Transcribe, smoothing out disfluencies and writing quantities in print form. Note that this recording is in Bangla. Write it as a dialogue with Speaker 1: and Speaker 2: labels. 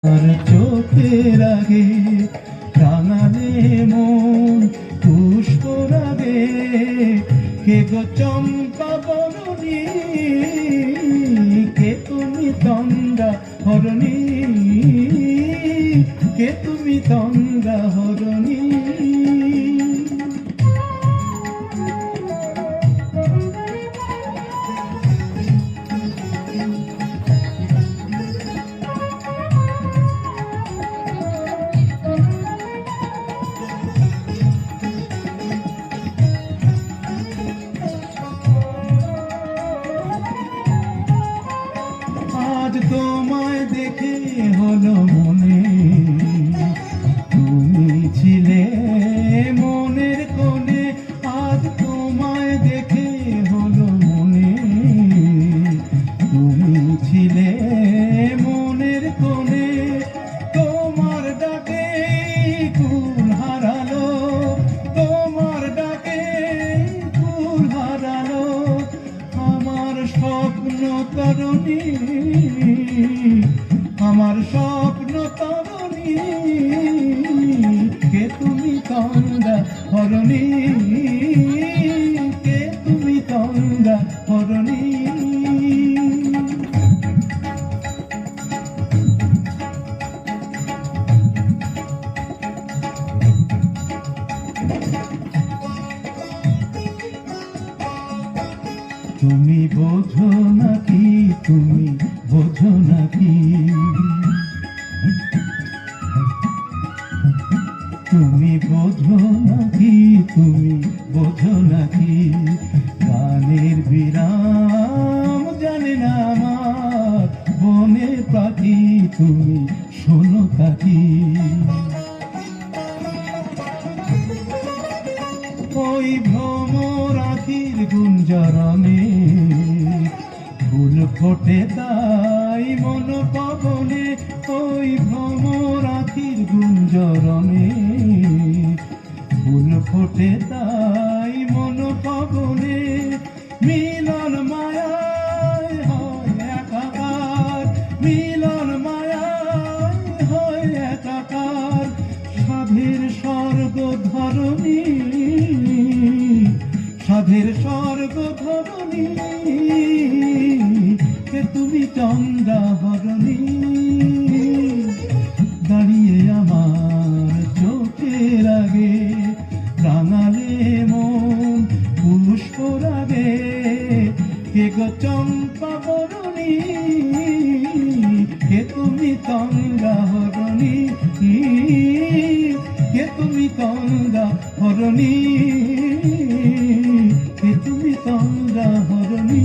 Speaker 1: আর চোখের আগে রাঙালে মন পুষ্প রাগে কে গো চম্পা বরণী কে তুমি তন্দ্রা হরণী কে তুমি তন্দ্রা হরণী আজ তোমায় দেখে হলো মনে তুমি ছিলে মনের কোণে আজ তোমায় দেখে হলো মনে তুমি ছিলে মনের কোণে তোমার ডাকে কুল হারালো তোমার ডাকে কুল হারালো আমার স্বপ্ন তরুণী আমার স্বপ্ন তরুণী কে তুমি তন্দ্রা হরণী কে তুমি তন্দ্রা হরণী তুমি বোঝো নাকি তুমি বোঝো নাকি তুমি বোঝো নাকি তুমি বোঝো নাকি গানের বিরাম জানে না আমার বনের পাখি তুমি শোনো কাকি ওই ভ্রমর আখির গুঞ্জরণে ফুল ফোটে তাই মন পবনে ওই ভ্রমর আখির গুঞ্জরণে ফুল ফোটে তাই মন পবনে মিলন মায়ায় হয় একাকার মিলন মায়ায় হয় একাকার সাধের স্বর্গ ধরণী সাধের স্বর্গ ধরণী কে তুমি চন্দ্রা হরণী দাঁড়িয়ে আমার চোখের আগে রাঙালে মন পুষ্প রাগে কে গো চম্পা বরণী কে তুমি তন্দ্রা হরণী কে তুমি তন্দ্রা হরণী কে তুমি তন্দ্রা হরণী